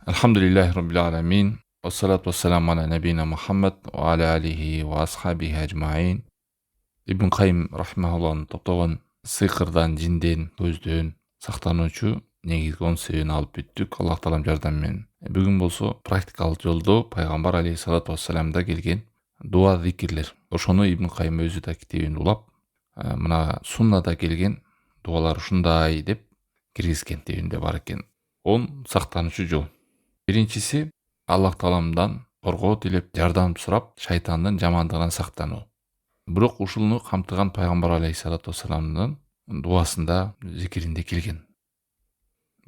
Alhamdulillahi Rabbil Alamin. Wassalatu wassalamu ala nabina Muhammad wa ala alihi wa ashabihi ajma'in. Ibn Qayyim rahimahуллah'нын топтогон сыйкырдан, жинден, көздөн сактануучу негизги 10 себебин алып бүттүк. Аллах таалам жардамы менен. Бүгүн болсо практикалык жолдо пайгамбар алейхиссалату вассаламда келген дуа зикирлер. Ошону Ibn Qayyim өзү да китебин улап, мына суннада келген дуалар ушундай деп киргизген дегенде бар экен. 10 сактануучу жол. Биринчиси Аллах Тааламдан коргоо тилеп, жардам сурап, шайтандын жамандыгынан сактануу. Бирок ушуну камтыган пайгамбар алейхиссалату вассаламдын дуасында, зикиринде келген.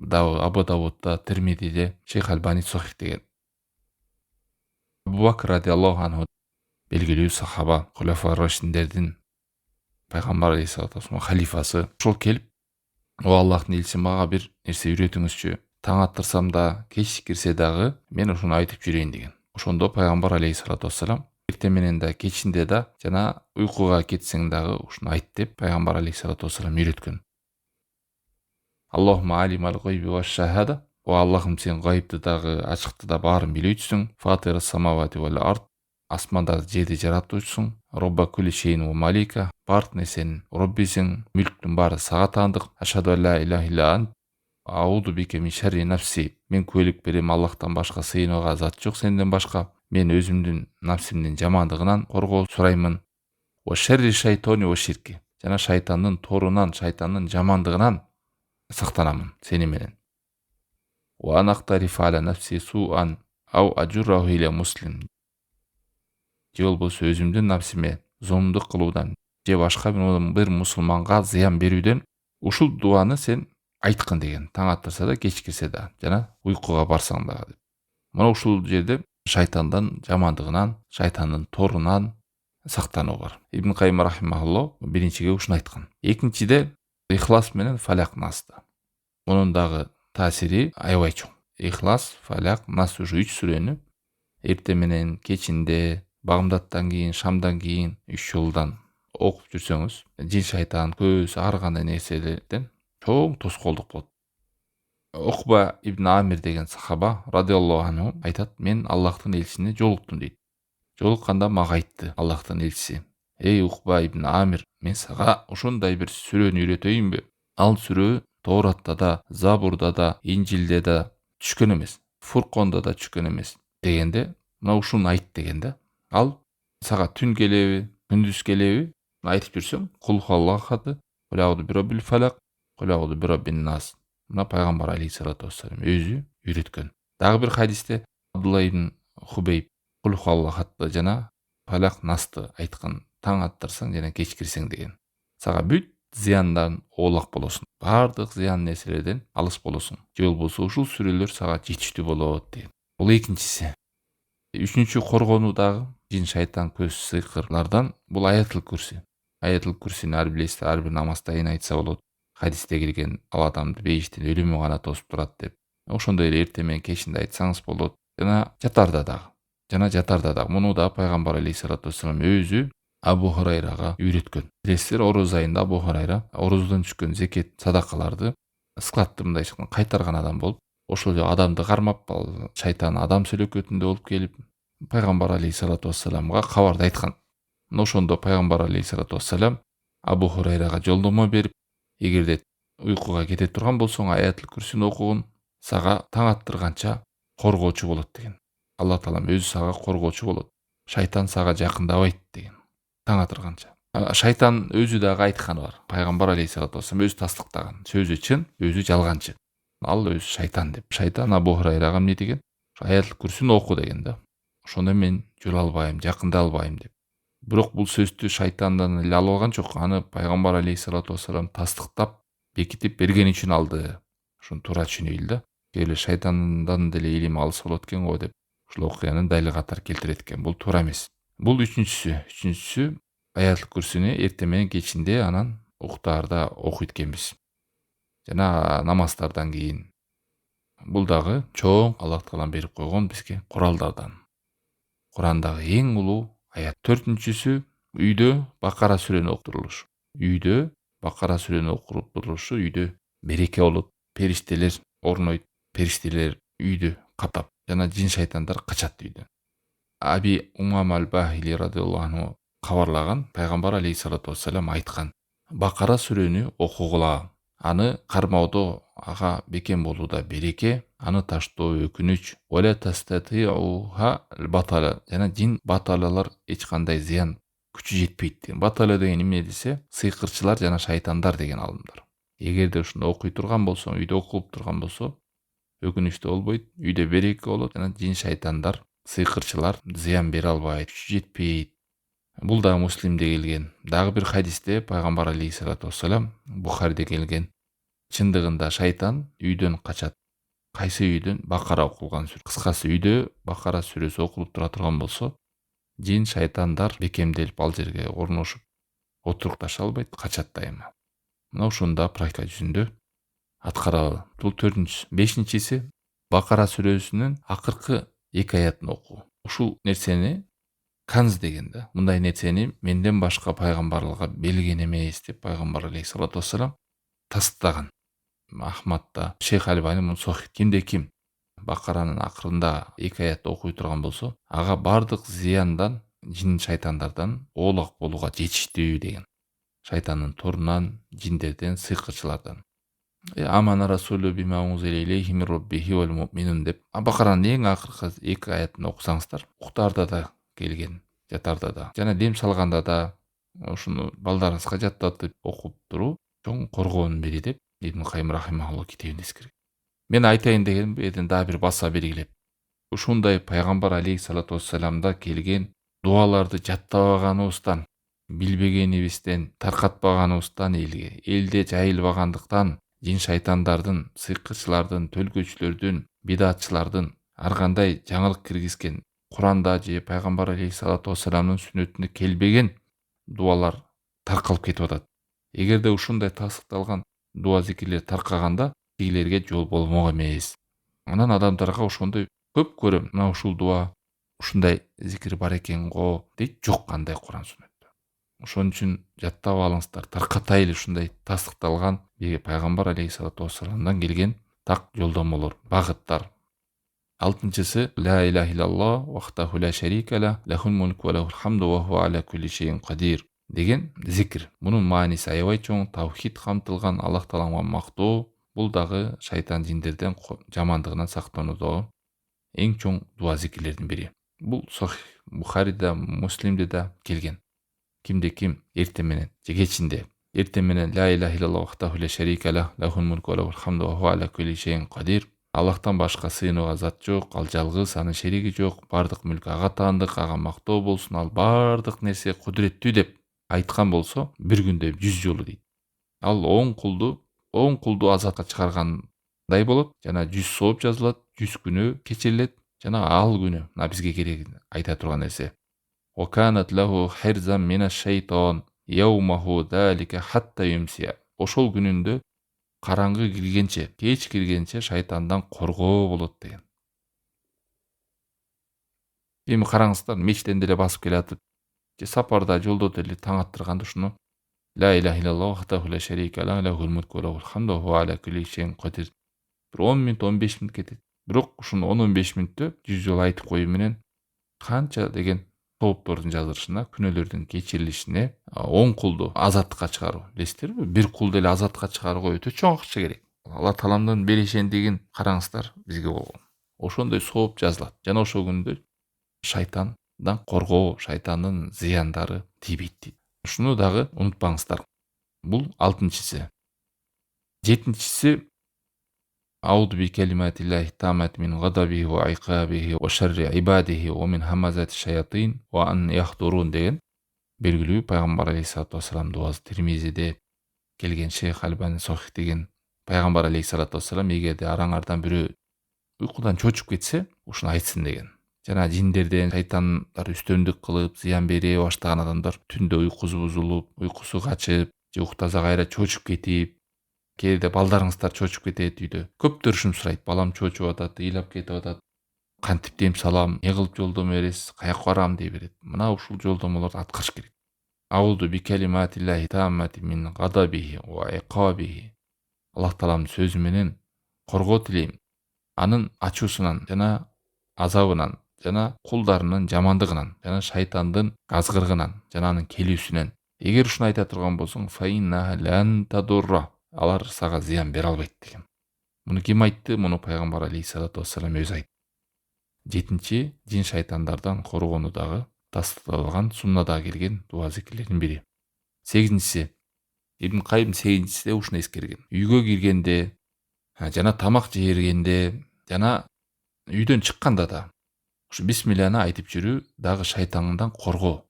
Абу Давудда, Тирмидиде, Шейх Альбани сохих деген. Абу Бакр радиаллаху анху белгилүү сахаба, хулафа рашидиндердин пайгамбар алейхиссалату вассалам халифасы. Ошол келип, о Аллахтын элчиси, мага бир нерсе үйрөтүңүзчү. Таң аттырсам да, кеч кирсе дагы мен ошону айтып жүрөйүн деген. Ошондо пайгамбар алейхиссалату вассалам эртең менен да, кечинде да, жана уйкуга кетсең дагы ушуну айт деп пайгамбар алейхиссалату вассалам үйрөткөн. Аллахумма алимал гайби ва шахада. О Аллахым, сен гайыпты дагы, ачыкты да баарын билүүчүсүң. Фатирас самавати вал ард. Асмандарды, жерди жаратуучусуң. Робба кулли шейин ва малика. Баардык нерсенин роббисиң. Мүлктүн баары сага таандык. Ашхаду ан ла иляха илля ант. Ауду бике мин шарри нафси. Мен күбөлүк берем, Аллахтан башка сыйынууга зат жок сенден башка. Мен өзүмдүн нафсимдин жамандыгынан коргоо сураймын. Ва шарри шайтони ва ширки. Жана шайтандын торунан, шайтандын жамандыгынан сактанамын сени менен. Ва анактарифа аля нафси суан ау ажурраху иля муслим. Же болбосо өзүмдүн нафсиме зомдук кылуудан, же башка бир мусулманга зыян берүүдөн ушул дуаны сен айткын деген. Таң аттырса да, кеч кирсе да, жана уйкуга барсаң дагы деп. Мына ушул жерде шайтандан жамандыгынан, шайтандын торунан сактануу бар. Ибн Кайым рахимахуллах биринчиге ушуну айткан. Экинчиде ихлас менен фалак насты. Мунун дагы таасири аябай чоң. Ихлас, фалак, нас ушу 3 сүрөнү эртең менен, кечинде, багымдаттан кийин, шамдан кийин 3 жолдан окуп жүрсөңүз, жин шайтан, көз, ар кандай нерселерден чоң тоскоолдук болот. Окба ибн Амир деген сахаба радиаллаху анху айтат: мен Аллахтын элчисине жолуктум дейт. Жолукканда мага айтты Аллахтын элчиси: эй Окба ибн Амир, мен сага ошондой бир сүрөнү үйрөтөйүнбү? Ал сүрө Тооратта да, Забурда да, Инжилде да түшкөн эмес, Фурконда да түшкөн эмес дегенде, мына ушуну айт дегенде, ал сага түн келеби, күндүз келеби, айтып жүрсөң, кул халлахады, кулауду бироббил фалак, кулауду бироббин нас. Мына пайгамбар алейхиссалату вассалам өзү үйрөткөн. Дагы бир хадисте Абдулла ибн Хубейб кул халлахатты жана фалак насты айткан. Таң аттырсаң жана кеч кирсең деген. Сага бүт зыяндан оолак болосуң. Бардык зыян нерселерден алыс болосуң. Же болбосо ушул сүрөлөр сага жетиштүү болот деген. Бул экинчиси. Үчүнчү коргонуу дагы жин шайтан, көз, сыйкырлардан бул аятыл курси. Аятыл курсини ар билесиз, ар бир намазда айтса болот. Хадисте келген, ал адамды бейиштен өлүмү гана тосуп турат деп. Ошондой эле эртең менен, кечинде айтсаңыз болот. Жана жатарда дагы. Муну да пайгамбар алейхиссалату вассалам өзү Абу Хурайрага үйрөткөн. Билесиздер, ороз айында Абу Хурайра ороздон түшкөн зекет, садакаларды складты мындай кайтарган адам болуп, ошол адамды кармап, шайтан адам сөөлөкөтүндө болуп келип, пайгамбар алейхиссалату вассаламга кабарды айткан. Ошондо пайгамбар алейхиссалату вассалам Абу Хурайрага жолдомо берип, эгерде уйкуга кете турган болсоң, аятыл курсини окугун, сага таң аттырганча коргоочу болот деген. Аллах таалам өзү сага коргоочу болот. Шайтан сага жакындабайт деген. Таң атырганча. Шайтан өзү дагы айтканы бар. Пайгамбар алейхиссалату вассалам өзү тастыктаган. Сөзү чын, өзү жалганчы. Ал өзү шайтан деп. Шайтан Абу Хурайрага эмне деген? Аятыл курсини оку деген да. Ошондо мен жоло албайм, жакында албайм деп. Бирок бул сөздү шайтандан эле алып алган жок. Аны пайгамбар алейхиссалату вассалам тастыктап, бекитип берген үчүн алды. Ошону туура түшүнөйлү да. Келе шайтандан деле илим алса болот экен го деп ушул окуяны дайыл катар келтирет экен. Бул туура эмес. Бул үчүнчүсү аятыл курсини эртең менен, кечинде анан уктаарда окуйт экенбиз. Жана намаздардан кийин. Бул дагы чоң Аллах таалам берип койгон бизге куралдардан. Курандагы эң улуу аят. Төртүнчүсү үйдө Бакара сүрөнү окутулушу. Үйдө Бакара сүрөнү окутулушу, үйдө береке болот. Периштелер орнойт. Периштелер үйдө каптап жана жин шайтандар качат үйдөн. Аби Умам аль-Бахили радиаллаху анху кабарлаган, пайгамбар алейхиссалату вассалам айткан: Бакара сүрөнү окугула. Аны кармоодо ага бекем болууда береке, аны таштоо өкүнүч. Вала тастатиуха батала. Жана жин баталалар эч кандай зыян күчү жетпейт деген. Батала деген эмне десе, сыйкырчылар жана шайтандар деген алымдар. Эгерде ушуну окуй турган болсоң, үйдө окуп турган болсо, өкүнүчтүү болбойт, үйдө береке болот, жана жин шайтандар, сыйкырчылар зыян бере албайт, күчү жетпейт. Бул да Муслимде келген. Дагы бир хадисте пайгамбар алейхиссалату вассалам, Бухариде келген. Чындыгында шайтан үйдөн качат. Кайсы үйдөн? Бакара окулган сүрө. Кыскасы үйдө Бакара сүрөсү окулуп тура турган болсо, жин шайтандар бекемделип ал жерге орношуп отурукташа албайт, качат дайыма. Мына ушунда практика жүзүндө аткаралы. Бул 4-нчүсү. 5-нчиси Бакара сүрөсүнүн акыркы 2 аятын окуу. Ушул нерсени канз деген да. Мындай нерсени менден башка пайгамбарларга берилген эмес деп пайгамбар алейхиссалату вассалам тастаган. Ахмадта, Шейх Альбани муну сохих. Кимде ким Бакаранын акырында 2 аятты окуй турган болсо, ага бардык зыяндан, жин шайтандардан оолак болууга жетиштүү деген. Шайтандын торунан, жиндерден, сыйкырчылардан. Амана расулу бима унзила илейхи мин раббихи вал муъминун деп Бакаранын эң акыркы 2 аятын окусаңыздар, уктарда да келген, жатарда да, жана дем салганда да ушуну балдарыңызга жаттатып окуп туруу чоң коргоонун бири деп Ибн Кайым рахимахуллах китебинде эскерген. Мен айтайын дегеним эден дагы бир баса белгилеп, ушундай пайгамбар алейхиссалату вассаламда келген дуаларды жаттабаганыбыздан, билбегенибизден, таркатпаганыбыздан элде жайылбагандыктан жин шайтандардын, сыйкырчылардын, төлгөчүлөрдүн, бидатчылардын ар кандай жаңылык киргизген, Куранда же пайгамбар алейхиссалату вассаламдын сүннөтүндө келбеген дуалар таркалып кетип атат. Эгерде ушундай тасыкталган дуа зикирлер таркаганда, кигилерге жол болмок эмес. Анан адамдарга ошондой көп көрөм, мына ушул дуа, ушундай зикир бар экен го дейт, жок кандай Куран сүннөттө. Ошон үчүн жаттап алыңыздар, таркатайлы ушундай тасыкталган пайгамбар алейхиссалату вассаламдан келген так жолдомолор, багыттар. 6-нчысы ла илаха иллаллах вахтаху ла шарика ла, лахул мулку ва лахул хамду ва хуа аля кулли шейин кадир деген зикир. Мунун мааниси аябай чоң, таухид камтылган, Аллах Тааламга мактоо. Бул дагы шайтан жиндерден жамандыгынан сактануудагы эң чоң дуа зикирлердин бири. Бул Сохих Бухарида, Муслимде да келген. Кимде ким эртең менен же кечинде эртең менен ла илаха иллаллах вахтаху ла шарика ла, лахул мулку ва лахул хамду ва хуа аля кулли шейин кадир. Аллахтан башка сыйынууга зат жок, ал жалгыз, анын шериги жок, бардык мүлк ага таандык, ага мактоо болсун, ал бардык нерсе кудуреттүү деп айткан болсо, бир күндө 100 жолу дейт. Ал 10 кулду азатка чыгаргандай болот, жана 100 сооп жазылат, 100 күнөө кечирилет, жана ал күнү мына бизге кереги айта турган нерсе. Ва канат лаху хирзан минаш шайтан яумаху залика хатта юмсия. Ошол күнүндө караңгы киргенче, кеч киргенче шайтандан коргоо болот деген. Эми караңыздар, мечтен деле басып келатып, же сапарда, жолдо деле таң аттырганда ушуну ла илаха иллаллах вахтаху ла шарика ла, лахул мулку ва лахул хамду ва хуа аля кулли шейин кадир. Бир 10 мүнөт, 15 мүнөт кетет. Бирок ушуну 10-15 мүнөттө 100 жолу айтып коюу менен канча деген тооптордун жазылышына, күнөөлөрдүн кечирилишине, 10 кулду азаттыкка чыгаруу. Билесиздерби? Бир кул деле азаттыкка чыгарууга өтө чоң акча керек. Алла Тааламдын берешендигин караңыздар бизге болгон. Ошондой сооп жазылат. Жана ошол күндө шайтандан коргоо, шайтандын зыяндары тийбейт дейт. Ушуну дагы унутпаңыздар. Бул 6-нчысы. 7-нчиси Ауду би калиматиллахи таммати мин гадабихи ва айкабихи ва шарри ибадихи ва мин хамазати шаятин ва ан яхдурун деген белгилүү пайгамбар алейхиссалату вассалам дуасы. Тирмизиде келген, Шейх Альбани сохих деген. Пайгамбар алейхиссалату вассалам эгерде араңардан бирөө уйкудан чочуп кетсе, ушуну айтсын деген. Жана жиндерден, шайтандар үстөмдүк кылып, зыян бере баштаган адамдар түндө уйкусу бузулуп, уйкусу качып, же уктаса кайра чочуп кетип, кээде балдарыңыздар чочуп кетет үйдө. Көптөр ушуну сурайт. Балам чочуп атат, ыйлап кетип атат. Кантип дем салам, эмне кылып жолдомо бересиз, каяка барам дей берет. Мына ушул жолдомолорду аткарыш керек. Ауду би калиматиллахи таммати мин гадабихи ва айкабихи. Аллах Тааламдын сөзү менен коргоо тилейм. анын ачуусунан жана азабынан жана кулдарынын жамандыгынан жана шайтандын азгырыгынан жана анын келүүсүнөн. Эгер ушуну айта турган болсоң, алар сага зыян бере албайт деген. Муну ким айтты? Муну пайгамбар алейхиссалату вассалам өзү айтты. 7-чи жин шайтандардан коргонуу дагы тастыкталган суннада келген дуа зикирлердин бири. 8-чи Ибн Кайым 8-чисиде ушуну эскерген. Үйгө киргенде жана тамак жегенде жана үйдөн чыкканда да ушу бисмилланы айтып жүрүү дагы шайтандан коргоо,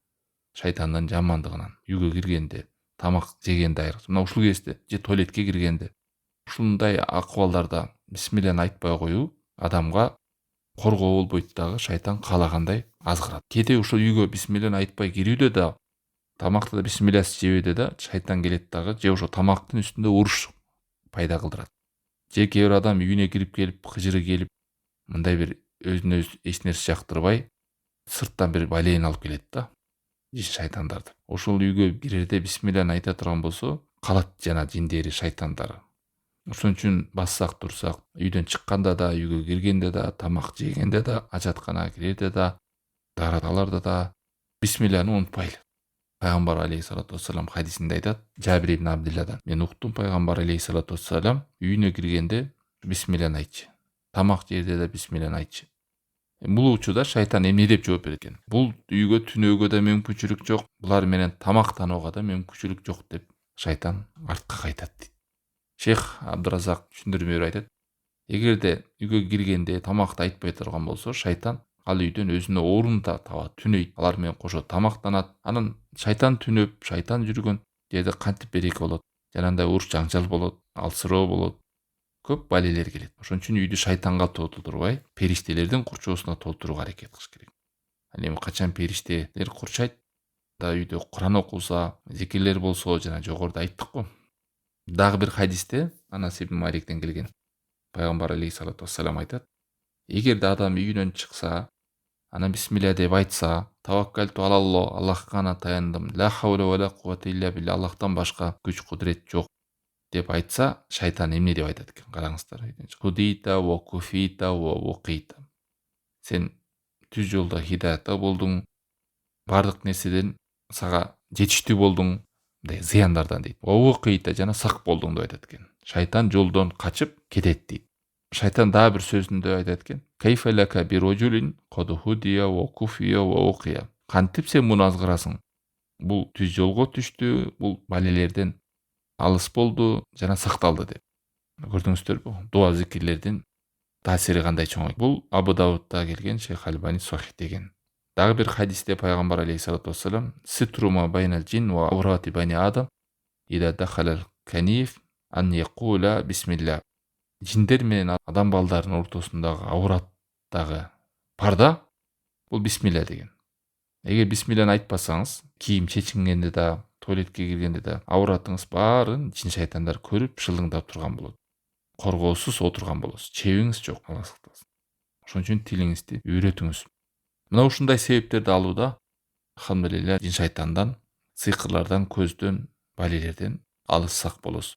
шайтандын жамандыгынан. Үйгө киргенде, тамак жегенде айрыкча. Мына ушул кезде же туалетке киргенде ушундай акыбалдарда бисмилланы айтпай коюу адамга коргоо болбойт, дагы шайтан каалагандай азгырат. Кээде ушул үйгө бисмилланы айтпай кирүүдө да, тамакты да бисмилласыз жебеде да шайтан келет дагы, же ошо тамактын үстүндө уруш пайда кылдырат. Же кээ бир адам үйүнө кирип келип, кыжыры келип, мындай бир өзүнө өзү эч нерсе жактырбай, сырттан бир балейин алып келет да, жин шайтандарды. Ошол үйгө кирерде бисмилланы айта турган болсо, калат жана жиндери, шайтандары. Ошон үчүн бассак турсак, үйдөн чыкканда да, үйгө киргенде да, тамак жегенде да, ажатканага кирерде да, дараларда да бисмилланы унутпайлы. Пайгамбар алейхиссалату вассалам хадисинде айтат, Жабир ибн Абдилладан: мен уктум, пайгамбар алейхиссалату вассалам үйүнө киргенде бисмилланы айтчы, тамак жерде да бисмилланы айтчы. Бул учурда шайтан эмне деп жооп берет экен? Бул үйгө түнөөгө да мүмкүнчүлүк жок, булар менен тамактанууга да мүмкүнчүлүк жок деп шайтан артка кайтат дейт. Шейх Абдуразак түшүндүрмө берип айтат, эгерде үйгө киргенде тамакты айтпай турган болсо, шайтан ал үйдөн өзүнө орун да табат, түнөйт, алар менен кошо тамактанат. Анан шайтан түнөп, шайтан жүргөн жерде кантип береке болот, жанагындай уруш жаңжал болот, алсыроо болот, көп балелер келет. Ошон үчүн үйдү шайтанга толтурбай, периштелердин курчоосуна толтурууга аракет кылыш керек. Ал эми качан периштелер курчайт да, үйдө Куран окулса, зикирлер болсо, жана жогоруда айттык го. Дагы бир хадисте Анас ибн Маликтен келген. Пайгамбар алейхиссалату вассалам айтат, эгерде адам үйүнөн чыкса, анан бисмилля деп айтса, таваккалту алалло, Аллахка гана таяндым, ла хаула ва ла куввата илля билля, Аллахтан башка күч кудрет жок деп айтса, шайтан эмне деп айтат экен? Караңыздар. Худита ва куфита ва вукита. Сен түз жолдо хидаятта болдуң, бардык нерседен сага жетиштүү болдуң, мындай зыяндардан дейт. Ва вукита, жана сак болдуң деп айтат экен. Шайтан жолдон качып кетет дейт. Шайтан дагы бир сөзүндө айтат экен, кайфа лака бирожулин код худия ва куфия ва вукия. Кантип сен муну азгырасың? Бул түз жолго түштү, бул балелерден алыс болду жана сакталды деп. Көрдүңүздөрбү? Дуа зикирлердин таасири кандай чоң. Бул Абу Давудда келген, Шейх Албани сахих деген. Дагы бир хадисте пайгамбар алейхиссалату вассалам, ситрума байнал джин ва аврати бани адам ида дахалал каниф ан якула бисмилля. Жиндер менен адам балдарынын ортосундагы авраттагы парда бул бисмилля деген. Эгер бисмилланы айтпасаңыз, кийим чечингенде да, туалетке киргенде да авратыңыз баарын жин шайтандар көрүп шылыңдап турган болот. Коргоосуз отурган болосуз. Чебиңиз жок, Алла сактасын. Ошон үчүн тилиңизди үйрөтүңүз. Мына ушундай себептерди алууда алхамдулилля жин шайтандан, сыйкырлардан, көздөн, балелерден алыс сак болосуз.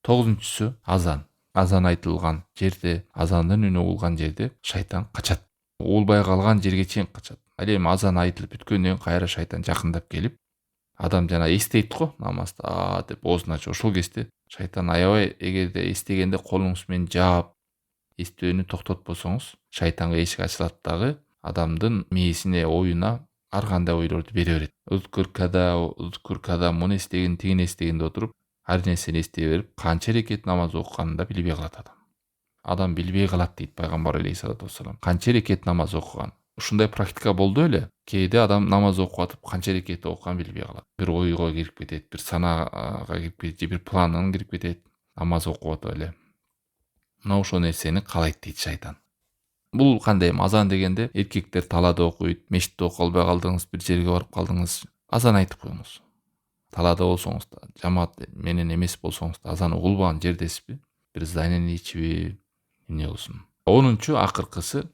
9-чусу азан. Азан айтылган жерде, азандын үнү угулган жерде шайтан качат. Угулбай калган жерге чейин качат. Ал эми азан айтылып бүткөндөн кайра шайтан жакындап келип, адам жана эстейт го намазда деп оозун ачып, ошол кезде шайтан аябай, эгерде эстегенде колуңуз менен жаап, эстөөнү токтотпосоңуз, шайтанга эшик ачылат дагы адамдын мээсине, оюна ар кандай ойлорду бере берет. Уткур када, муну эстеген, тигини эстеген деп отуруп, ар нерсени эстей берип, канча рекет намаз окуганын да билбей калат адам. Адам билбей калат дейт пайгамбар алейхиссалату вассалам. Канча рекет намаз окуган. Ушундай практика болду эле. Кээде адам намаз окуп атып канча рекет окуганын билбей калат. Бир ойго кирип кетет, бир санаага кирип кетет, же бир планына кирип кетет, намаз окуп атып эле. Мына ошол нерсени каалайт дейт шайтан. Бул кандай? Азан дегенде эркектер талаада окуйт, мешитте окуп албай калдыңыз, бир жерге барып калдыңыз, азан айтып коюңуз. Талаада болсоңуз да, жамаат менен эмес болсоңуз да, азан угулбаган жердесизби? Бир зданияны ичиби, эмне болсун. 10-чу акыркысы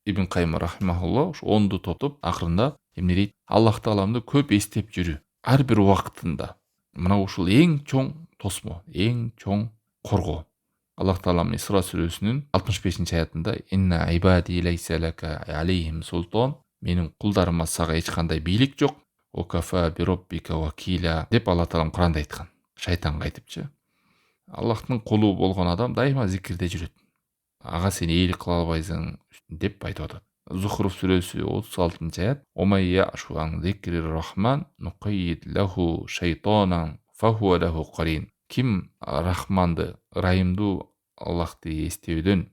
Ибн Кайым рахимахулла ушу 10ду топтоп акырында эмне дейт? Аллах тааламды көп эстеп жүрүү. Ар бир убактында. Мына ушул эң чоң тосмо, эң чоң коргоо. Аллах Таалам Исра сүресінің 65 аятында «Инна ибади лейса лака алейхим султан» менің құлдарыма саға ешқандай билік жоқ, «Окафа бироббика вакила» деп Алла Таалам Құранда айтқан. Шайтанға айтыпчы. Аллахтың құлы болған адам дайыма зикірде жүреді. Аға сен иелік қыла албайсың деп айтып отыр. Зухруф сүресі 36 аят «Омай яшу ан зикри рахман нуқайид лаху шайтанан фахуа лаху қарин». Ким Рахманды, Райымды Аллахты естеуден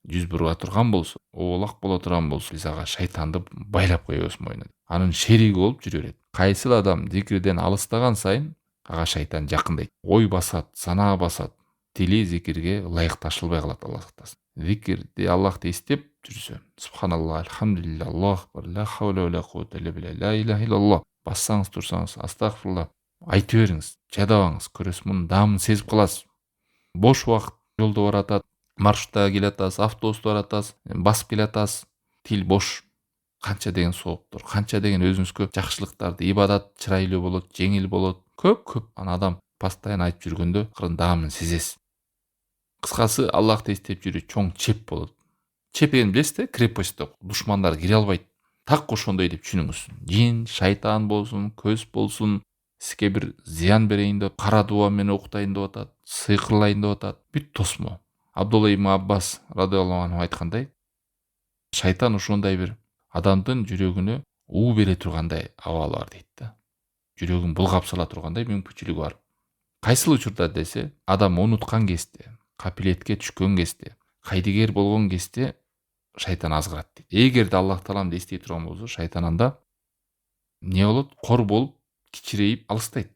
жүз бұруға тұрған болсын, олақ бола тұрған болсын, біз аға шайтанды байлап қоябыз мойнына. Анын шерігі болып жүре береді. Қайсыл адам зикірден алыстаған сайын, аға шайтан жақындайды. Ой басады, сана басады. Тили зикірге лайықты ашылбай қалады, Алла сақтасын. Зикірде Аллахты естеп жүрсе, субханалла, альхамдулилля, Аллаху акбар, ла хаула ва ла куввата илля билля, ла иляха иллаллах. Бассаңыз тұрсаңыз, астағфирулла. Айты беріңіз, жадабаңыз, көресіз, мұның дамын сезіп қаласыз. Бош уақыт жолда баратады, маршрутта келатасыз, автобуста баратасыз, басып келатасыз, тил бош. Қанша деген соғып тұр, қанша деген өзіңізге жақсылықтарды, ибадат чырайлы болады, жеңіл болады. Көп ана адам постоянно айтып жүргенде қырын дамын сезесіз. Қысқасы, Аллахты естеп жүру чоң чеп болады. Чеп деген білесіз, крепостьте душмандар кіре албайды. Так ошондой деп түшүнүңүз. Жин, шайтан болсын, көз болсын, сізге бір зиян берейін деп, қара дуамен оқытайын деп атат, сыйқырлайын деп атат. Бүт тосмо. Абдулла ибн Аббас радиаллаху анху айткандай, шайтан ошондой бір адамдын жүрөгүнө уу бере тургандай абалы бар дейт да. Жүрөгүн булгап сала тургандай мүмкүнчүлүгү бар. Кайсыл учурда десе, адам унуткан кезде, капилетке түшкөн кезде, кайдыгер болгон кезде шайтан азгырат дейт. Эгерде Аллах Тааламды эстей турган болсо, шайтан анда не болот? Кор болуп, кичирейип алыстайт.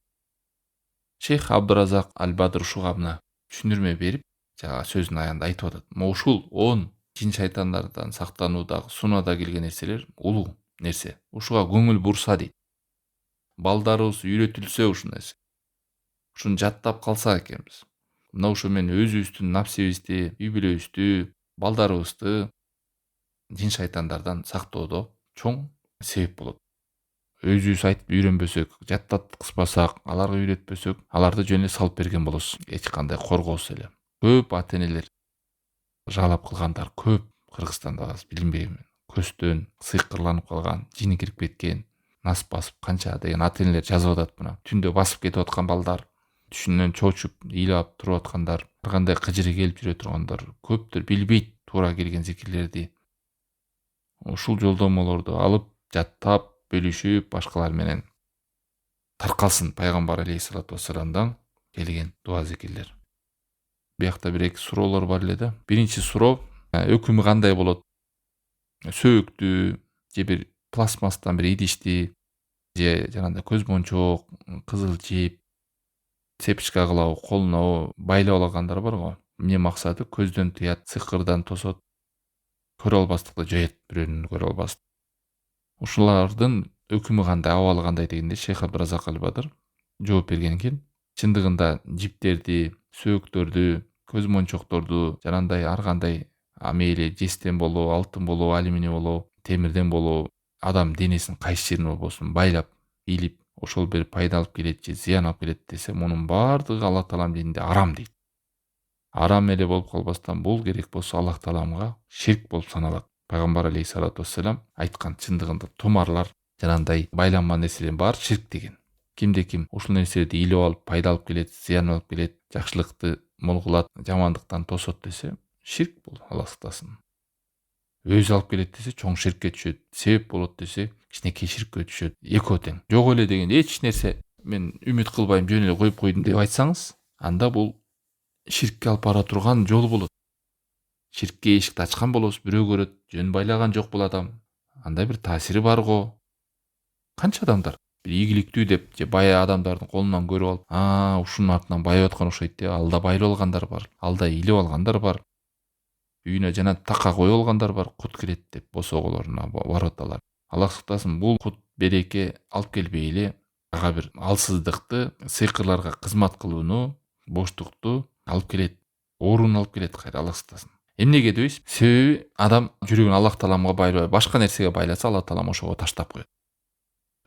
Шейх Абдуразак Аль-Бадр ушуга түшүндүрмө берип, жана сөзүнүн аягында айтып атат. Ушул 10 жин шайтандардан сактануудагы сунада келген нерселер улуу нерсе. Ушуга көңүл бурса дейт. Балдарыбыз үйрөтүлсө ушул нерсе. Ушуну жаттап калсак экенбиз. Мына ушу мен өзүбүздүн напсибизди, үй бүлөбүздү, балдарыбызды жин шайтандардан сактоодо чоң себеп болот. Өзүбүз айтып үйрөнбөсөк, жаттаткызбасак, аларга үйрөтпөсөк, аларды жөн эле салып берген болосуз. Эч кандай коргоосуз эле. Көп ата-энелер жалап кылгандар көп Кыргызстанда аз билинбейм. Көстөн сыйкырланып калган, жини кирип кеткен, нас басып канча деген ата-энелер жазып атат мына. Түндө басып кетип аткан балдар, түшүнөн чочуп, ыйлап туруп аткандар, кандай кыжыры келип жүрө тургандар көптөр билбейт туура келген зикирлерди. Ушул жолдомолорду алып, жаттап, бөлүшүп, башкалар менен таркалсын пайгамбар алейхиссалату вассаламдан келген дуа зикирлер. Биякта бир-эки суроолор бар эле да. Биринчи суроо, өкүмү кандай болот? Сөөктүү же бир пластмастан бир идишти же жанагындай көз мончок, кызыл жип, цепочка кылабы, колуна байлап алгандар бар го. Эмне максаты? Көздөн тыят, сыйкырдан тосот, көрө албастыкты жоет, бирөөнү көрө албасын. Ушулардын өкүмү кандай, абалы кандай дегенде Шейх Абдуразак Аль-Бадр жооп берген экен. Чындыгында жиптерди, сөөктөрдү, көз мончокторду, жанагындай ар кандай мейли жестен болобу, алтын болобу, алюминий болобу, темирден болобу, адам денесинин кайсы жерине болбосун байлап, илип, ошол бир пайда алып келет же зыян алып келет десе, мунун баардыгы Аллах Таалам дининде арам дейт. Арам эле болуп калбастан бул керек болсо Аллах Тааламга ширк болуп саналат. Пайгамбар алейхиссалату вассалам айткан, чындыгында тумарлар, жанагындай байланма нерселердин баары ширк деген. Кимде-ким ушул нерселерди илип алып, пайда алып келет, зыян алып келет, жакшылыкты мол кылат, жамандыктан тосот десе, ширк бул, Алла сактасын. Өзү алып келет десе, чоң ширкке түшөт, себеп болот десе, кичинекей ширкке түшөт. Экөө тең. Жок эле деген эч нерсе мен үмүт кылбайм, жөн эле коюп койдум деп айтсаңыз, анда бул ширкке алып бара турган жол болот. Ширкке эшикти ачкан болосуз, бирөө көрөт, жөн байлаган жок бул адам. Анда бир таасири бар го. Канча адамдар бир ийгиликтүү деп же бая адамдардын колунан көрүп алып, ушунун артынан байып аткан окшойт деп алда байып алгандар бар, алда илип алгандар бар. Үйүнө жана така коюп алгандар бар, кут кирет деп босоголоруна барып аталар. Аллах сактасын, бул кут береке алып келбей эле ага бир алсыздыкты, сыйкырларга кызмат кылууну, боштукту алып келет, ооруну алып келет кайра, Аллах сактасын. Эмнеге дейбиз? Себеби адам жүрөгүн Аллах Тааламга байлабай, башка нерсеге байласа, Аллах Таалам ошого таштап коет.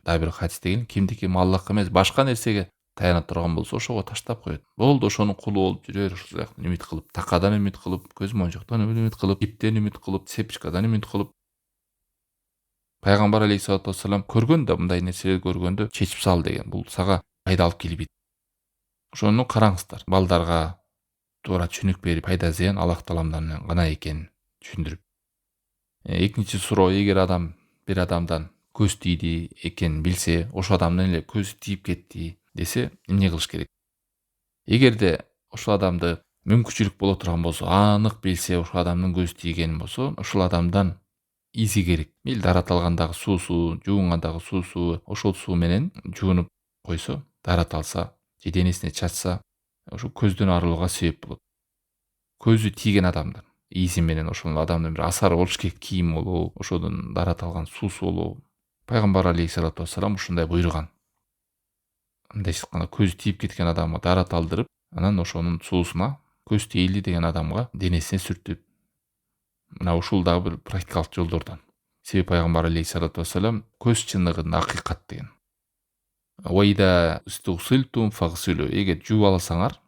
Дагы бир хадис деген, кимди-ким Аллахка эмес, башка нерсеге таяна турган болсо ошого таштап коет. Болду, ошонун кулу болуп жүрөр, ушул сыяктуу үмүт кылып, такадан үмүт кылып, көз монжоктон үмүт кылып, иптен үмүт кылып, цепочкадан үмүт кылып. Пайгамбар алейхиссалату вассалам көргөндө, мындай нерселерди көргөндө чечип сал деген. Бул сага пайда алып келбейт. Ошону караңыздар. Балдарга туура түшүнүк берип, пайда зыян Аллах Тааламдан гана экенин түшүндүрүп. Экинчи суроо: эгер бир адамдан көз тийди экенин билсе, ошол адамдын эле көзү тийип кетти десе, эмне кылыш керек? Эгерде ошол адамды мүмкүнчүлүк боло турган болсо, анык билсе ошол адамдын көзү тийгени болсо, ошол адамдан изи керек. Мейли дарат алгандагы суусу, жуунгандагы суусу, ошол суу менен жуунуп койсо, дарат алса же денесине чачса, ошо көздөн арылууга себеп болот. Көзү тийген адамдын изи менен ошол адамдын бир асары болуш керек, кийим болобу, ошодон дарат алган суусу болобу. Пайгамбар алейхиссалату вассалам ушундай буйруган. Мындайча айтканда, көзү тийип кеткен адамга дарат алдырып, анан ошонун суусуна көз тийилди деген адамга денесине сүртүп, мына ушул дагы бир практикалык жолдордон. Себеби пайгамбар алейхиссалату вассалам көз чыныгында акыйкат деген. Вайда стусилтум фагсилу. Эгер жууп алсаңар,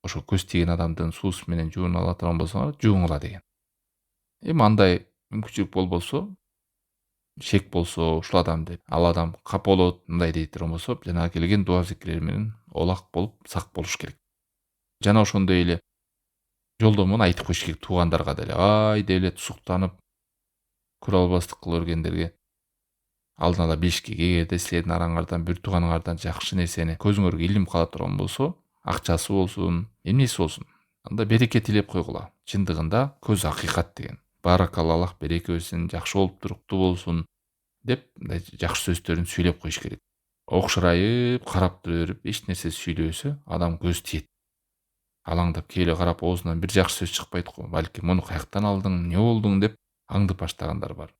ошо көз тийген адамдын суусу менен жуунуп ала турган болсоңор, жууңула деген. Эми андай мүмкүнчүлүк болбосо, шек болсо, ушул адам деп, ал адам кап болот, мындай дей турган болсо, жанагы келген дуа зикирлер менен олак болуп, сак болуш керек. Жана ошондой эле жолдомун айтып коюш керек туугандарга деле. Ай деп эле тусуктанып, көрө албастык кыла бергендерге алдын ала билиш керек. Эгерде силердин араңардан бир тууганыңардан жакшы нерсени көзүңөргө илинип кала турган болсо, акчасы болсун, эмнеси болсун, анда береке тилеп койгула. Чындыгында көз акыйкат деген. Баракалла, Аллах береке берсин, жакшы болуп туруктуу болсун деп мындай жакшы сөздөрүн сүйлөп коюш керек. Окшурайып, карап тура берип, эч нерсе сүйлөбөсө, адам көз тиет. Алаңдап келе карап, оозунан бир жакшы сөз чыкпайт го. Балким муну каяктан алдың, эмне болдуң деп аңдып баштагандар бар.